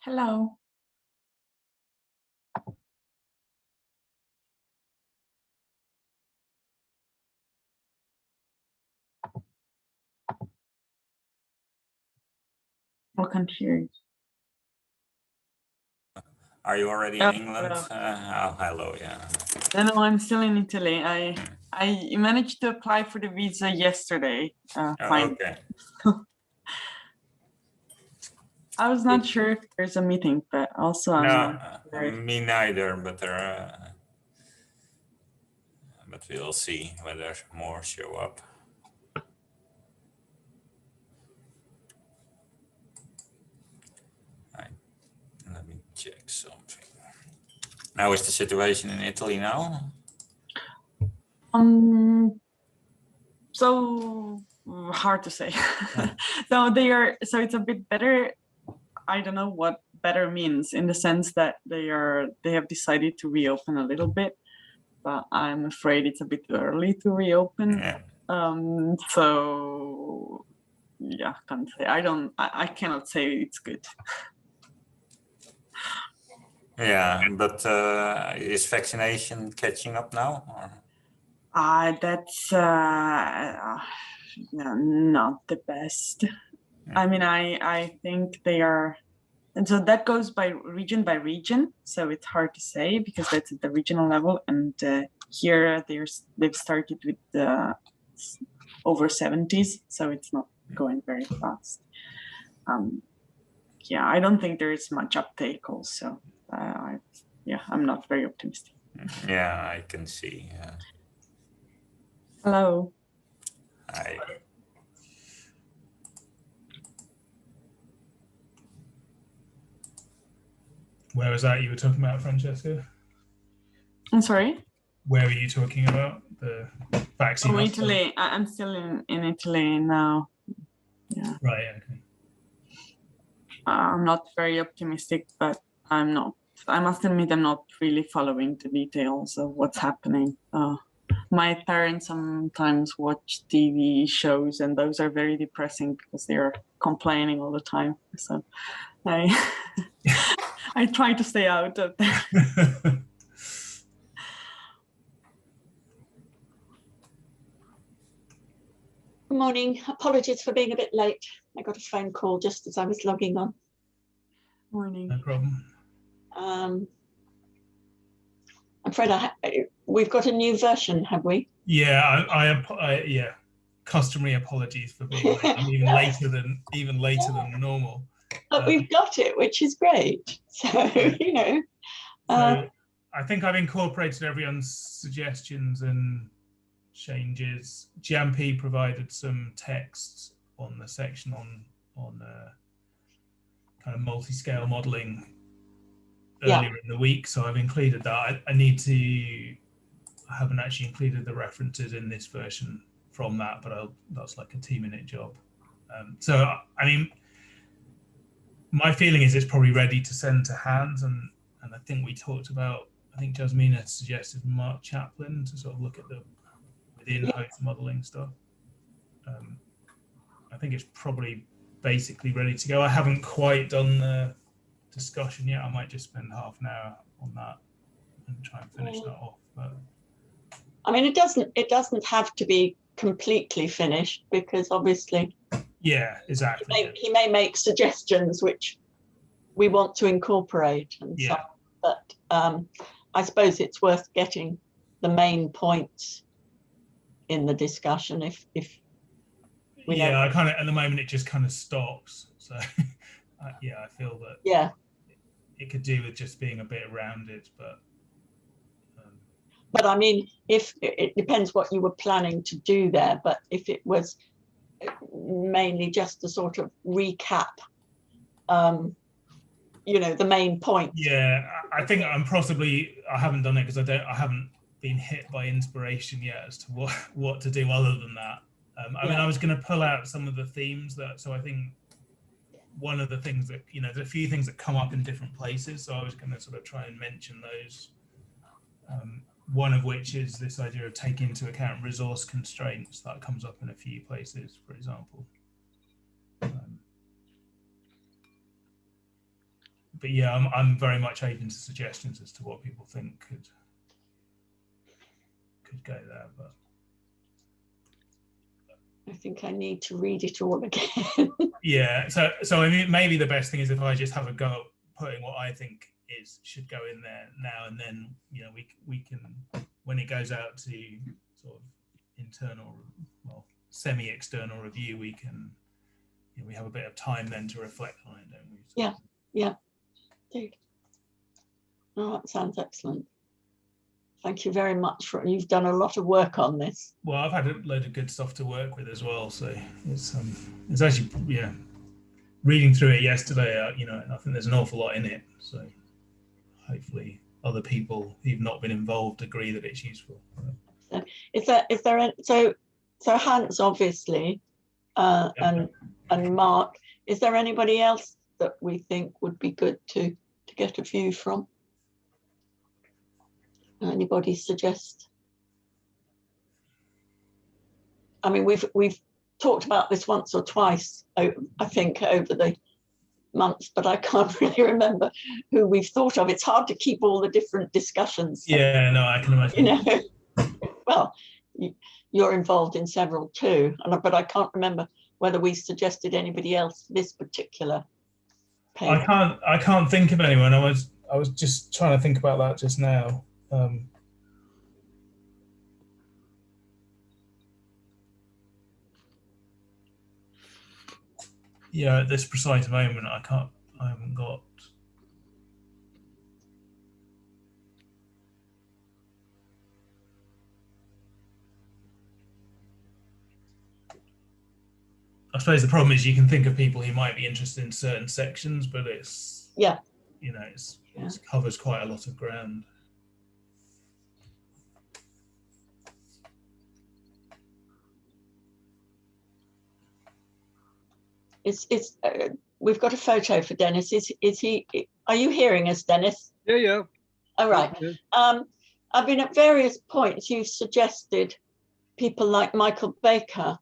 Hello. I can't hear you. Are you already in England? Hello, yeah. No, I'm still in Italy. I managed to apply for the visa yesterday. Fine. Okay. I was not sure if there's a meeting, but also I'm not worried. Me neither, but we'll see whether more show up. Right. Let me check something. How is the situation in Italy now? So hard to say. So it's a bit better. I don't know what better means, in the sense that they have decided to reopen a little bit, but I'm afraid it's a bit early to reopen. Yeah. So yeah, can't say. I cannot say it's good. Yeah, but is vaccination catching up now? Or? That's not the best. I mean, I think they are, and so that goes by region. So it's hard to say because that's at the regional level, and here they've started with the over 70s, so it's not going very fast. Yeah, I don't think there is much uptake. Also, I'm not very optimistic. Yeah, I can see. Hello. Hi. Where was that you were talking about, Francesca? I'm sorry? Where were you talking about? The vaccine? Oh, Italy. I'm still in Italy now. Yeah. Right, okay. I'm not very optimistic, but I must admit, I'm not really following the details of what's happening. My parents sometimes watch TV shows, and those are very depressing because they're complaining all the time. So I try to stay out of that. Good morning. Apologies for being a bit late. I got a phone call just as I was logging on. Morning. No problem. I'm afraid we've got a new version, have we? Yeah, I yeah. Customary apologies for being late. I'm even later than normal. But we've got it, which is great. So you know. So I think I've incorporated everyone's suggestions and changes. GMP provided some text on the section on kind of multi-scale modeling earlier in the week, so I've included that. I haven't actually included the references in this version from that, but that's like a 2-minute job. So I mean, my feeling is it's probably ready to send to Hans, and I think we talked about, I think Jasmina suggested Mark Chaplin to sort of look at the within host modeling stuff. I think it's probably basically ready to go. I haven't quite done the discussion yet. I might just spend half an hour on that and try and finish that off. But I mean, it doesn't have to be completely finished, because obviously, yeah, exactly. He may make suggestions which we want to incorporate and so on. But I suppose it's worth getting the main points in the discussion if we know. I kind of, at the moment it just kind of stops, so I feel that it could do with just being a bit rounded, but I mean, if it depends what you were planning to do there, but if it was mainly just a sort of recap, you know, the main points. Yeah, I think I haven't done it because I haven't been hit by inspiration yet as to what to do other than that. I mean, I was going to pull out some of the themes so I think one of the things that, you know, there's a few things that come up in different places, so I was going to sort of try and mention those. One of which is this idea of taking into account resource constraints. That comes up in a few places, for example. but yeah, I'm very much open to suggestions as to what people think could go there. But I think I need to read it all again. yeah, so I mean, maybe the best thing is if I just have a go at putting what I think should go in there now, and then we can, when it goes out to sort of internal, well, semi-external review, we can, we have a bit of time then to reflect on it, don't we? Yeah, dude. Oh, that sounds excellent. Thank you very much you've done a lot of work on this. Well, I've had a load of good stuff to work with as well, so it's actually, reading through it yesterday, I think there's an awful lot in it, so hopefully other people who've not been involved agree that it's useful. So Hans, obviously, and Mark, is there anybody else that we think would be good to get a view from? Anybody suggest? I mean, we've talked about this once or twice, I think, over the months, but I can't really remember who we've thought of. It's hard to keep all the different discussions. Yeah, no, I can imagine. Well, you're involved in several too, but I can't remember whether we suggested anybody else for this particular paper. I can't think of anyone. I was just trying to think about that just now. Yeah, at this precise moment, I haven't got. I suppose the problem is you can think of people who might be interested in certain sections, but it's, it covers quite a lot of ground. We've got a photo for Dennis. Are you hearing us, Dennis? Yeah. All right. I've been at various points, you've suggested people like Michael Baker.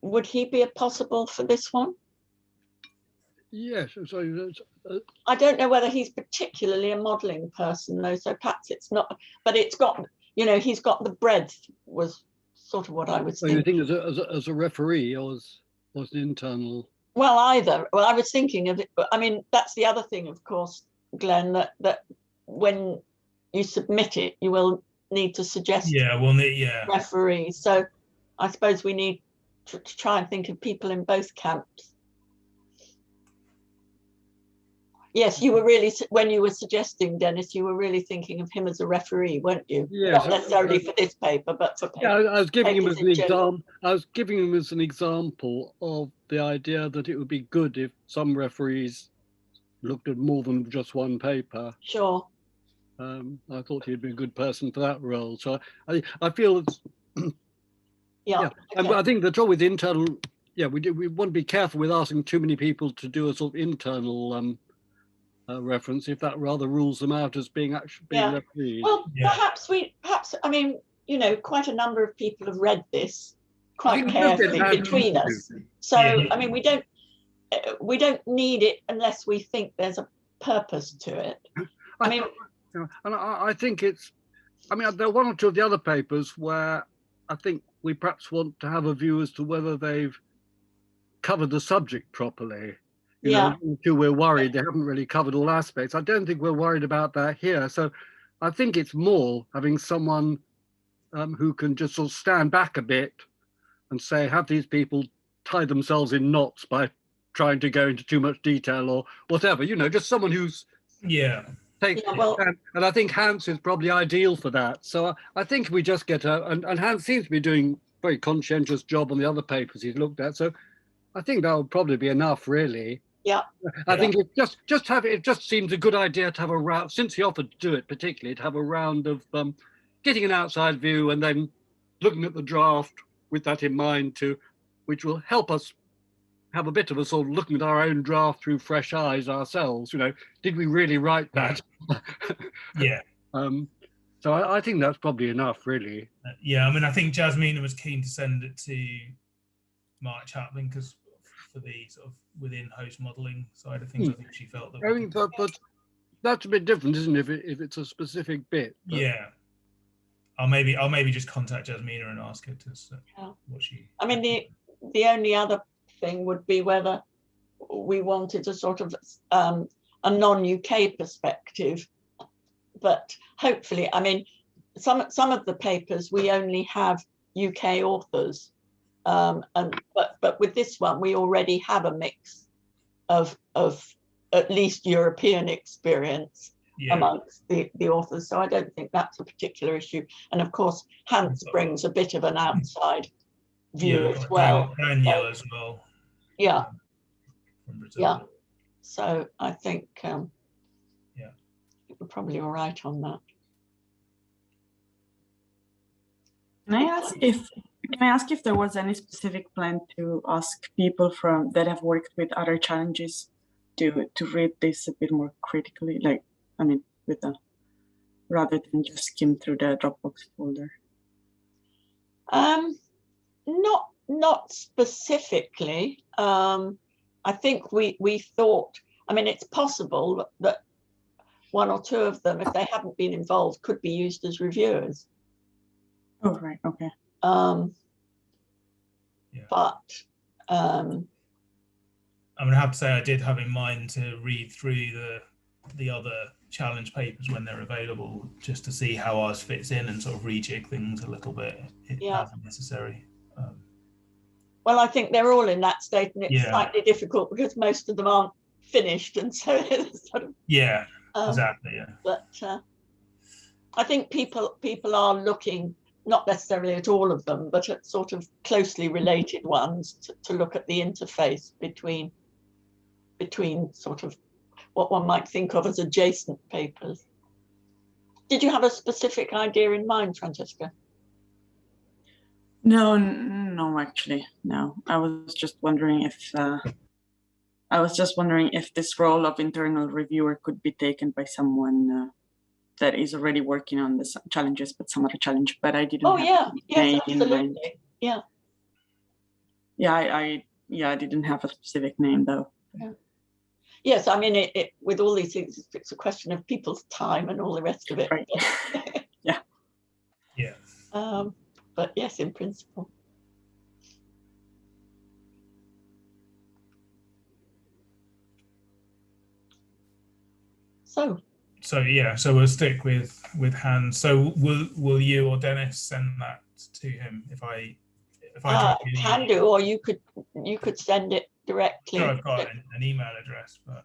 Would he be possible for this one? Yes. So I don't know whether he's particularly a modelling person though, so perhaps it's not, but it's got, he's got the breadth, was sort of what I was thinking. You think as a referee or as an internal? Well, either. Well, I was thinking of it, but I mean, that's the other thing, of course, Glenn, that when you submit it, you will need to suggest referees. So I suppose we need to try and think of people in both camps. Yes, you were really, when you were suggesting, Dennis, you were really thinking of him as a referee, weren't you? Yes. Not necessarily for this paper, but for papers. Yeah, I was giving him as an example. I was giving him as an example of the idea that it would be good if some referees looked at more than just one paper. Sure. I thought he'd be a good person for that role. So I feel it's yeah. And Okay. I think the trouble with internal, we want to be careful with asking too many people to do a sort of internal reference, if that rather rules them out as being referees. Well, perhaps I mean, quite a number of people have read this quite carefully between us. So I mean, we don't need it unless we think there's a purpose to it. I mean, and I think it's, I mean, there are one or two of the other papers where I think we perhaps want to have a view as to whether they've covered the subject properly. You know, we're worried they haven't really covered all aspects. I don't think we're worried about that here. So I think it's more having someone who can just sort of stand back a bit and say, have these people tie themselves in knots by trying to go into too much detail or whatever, just someone who's and I think Hans is probably ideal for that. So I think we just get and Hans seems to be doing a very conscientious job on the other papers he's looked at. So I think that would probably be enough, really. Yeah. I think it just seems a good idea to have a round, since he offered to do it particularly, to have a round of getting an outside view and then looking at the draft with that in mind too, which will help us have a bit of a sort of looking at our own draft through fresh eyes ourselves. Did we really write that? Yeah. So I think that's probably enough, really. Yeah, I mean, I think Jasmina was keen to send it to Mark Chaplin because for the sort of within host modeling side of things. I think she felt that. I mean, but that's a bit different, isn't it? If it's a specific bit. But Yeah. I'll maybe just contact Jasmina and ask her to what she. I mean, the only other thing would be whether we wanted a sort of a non-UK perspective, but hopefully, I mean, some of the papers we only have UK authors, but with this one we already have a mix of at least European experience amongst the authors, so I don't think that's a particular issue. And of course, Hans brings a bit of an outside view as well. Daniel as well. Yeah. From Brazil. Yeah. So I think we're probably all right on that. Can I ask if there was any specific plan to ask people that have worked with other challenges to read this a bit more critically, like, I mean, rather than just skim through the Dropbox folder? Not specifically. I think we thought, I mean, it's possible that one or two of them, if they haven't been involved, could be used as reviewers. Oh, right. Okay. But I'm gonna have to say I did have in mind to read through the other challenge papers when they're available, just to see how ours fits in and sort of rejig things a little bit if necessary. Well, I think they're all in that state, and it's slightly difficult because most of them aren't finished, and so it's sort of exactly. Yeah, but I think people are looking not necessarily at all of them, but at sort of closely related ones to look at the interface between sort of what one might think of as adjacent papers. Did you have a specific idea in mind, Francesca? No, actually, no. I was just wondering if this role of internal reviewer could be taken by someone that is already working on the challenges, but some other challenge. But I didn't. Oh have yes, absolutely. Yeah. Yeah, I didn't have a specific name though. Yeah. Yes, I mean, it with all these things, it's a question of people's time and all the rest of it. Right. Yeah. Yeah. But yes, in principle. So yeah, so we'll stick with Hans. So will you or Dennis send that to him if I can do, or you could send it directly. Sure, I've got an email address, but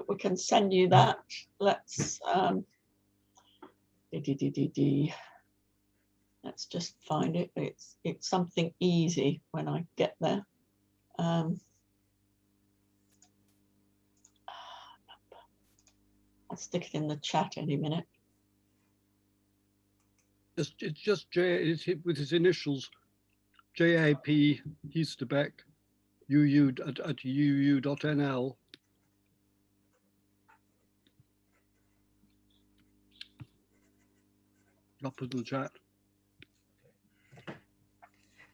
we can send you that. Let's let's just find it. It's something easy when I get there. I'll stick it in the chat any minute. it's just it's with his initials, JAP Heasterbeck, at uu.nl. Up in the chat.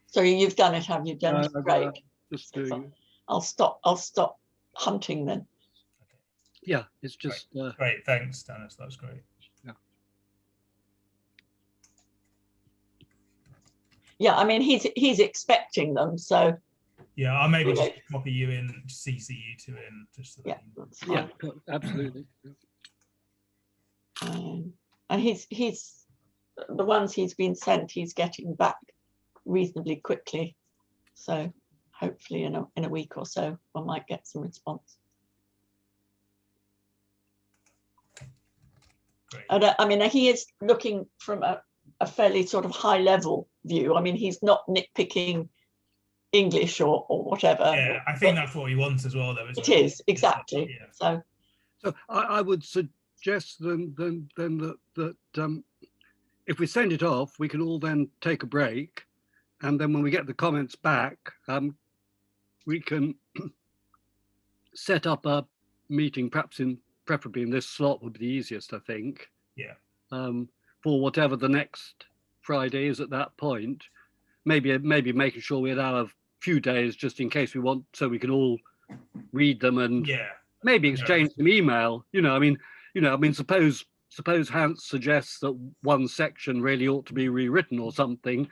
So you've done it, have you, Dennis? Great. Just doing it. I'll stop hunting then. Yeah, it's just great. Thanks, Dennis. That was great. Yeah, I mean, he's expecting them, so. Yeah, I'll maybe just copy you in, CC you two in, just so that absolutely. And he's the ones he's been sent, he's getting back reasonably quickly, so hopefully in a week or so one might get some response. Great. I mean, he is looking from a fairly sort of high level view. I mean, he's not nitpicking English or whatever. Yeah, I think that's what he wants as well, though. It is, exactly. Yeah. So I would suggest then that if we send it off, we can all then take a break, and then when we get the comments back, we can set up a meeting, preferably in this slot would be the easiest, I think. Yeah. For whatever the next Friday is at that point, maybe making sure we allow a few days, just in case we want, so we can all read them and Yeah. maybe exchange some email. Suppose Hans suggests that one section really ought to be rewritten or something,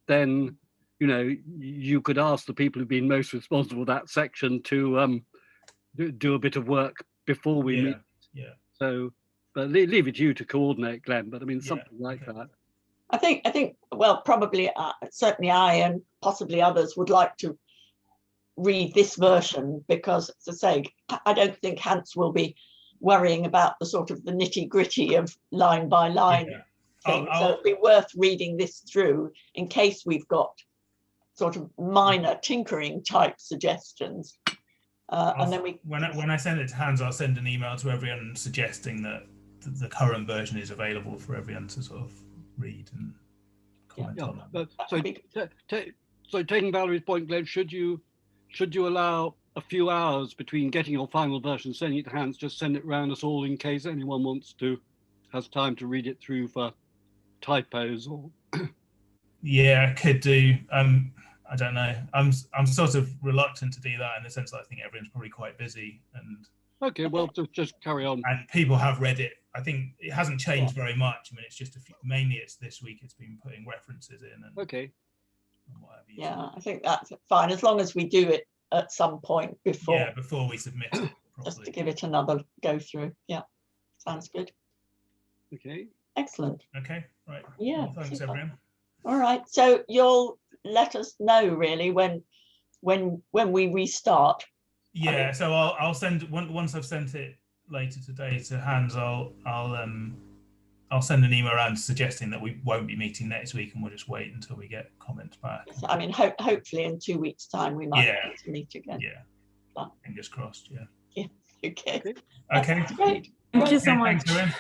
then you could ask the people who've been most responsible for that section to do a bit of work before we meet. Yeah. So, but leave it to you to coordinate, Glenn. But I mean, something like okay. that. I think, well, probably, certainly I and possibly others would like to read this version because, as I say, I don't think Hans will be worrying about the sort of the nitty gritty of line by line thing. So it'd be worth reading this through in case we've got sort of minor tinkering type suggestions. And then when I send it to Hans, I'll send an email to everyone suggesting that the current version is available for everyone to sort of read and comment on it. So taking Valerie's point, Glenn, should you allow a few hours between getting your final version, sending it to Hans, just send it around us all in case anyone has time to read it through for typos or. Yeah, I could do. I don't know. I'm sort of reluctant to do that in the sense that I think everyone's probably quite busy and. Okay, well, just carry on. And people have read it. I think it hasn't changed very much. I mean, it's just mainly it's this week. It's been putting references in and. Okay. And what have you. Yeah, I think that's fine as long as we do it at some point before. Yeah, before we submit it. Just to give it another go through. Yeah, sounds good. Okay. Excellent. Okay, right. Yeah. Well, thanks, super. everyone. All right. So you'll let us know really when we restart. Yeah. So I'll send once I've sent it later today to Hans. I'll send an email around suggesting that we won't be meeting next week and we'll just wait until we get comments back. I mean, hopefully in 2 weeks' time we might be able to meet again. Yeah. Fingers crossed. Yeah. Okay. Okay. That's great. Thank you so much. Thanks, everyone.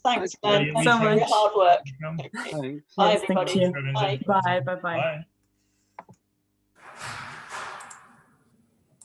Thanks, Glenn. you. Thanks So for your much. hard work. Welcome. Thanks. Bye, Yes, thank everybody. you. Everyone's Bye. in. Bye. Bye. Bye.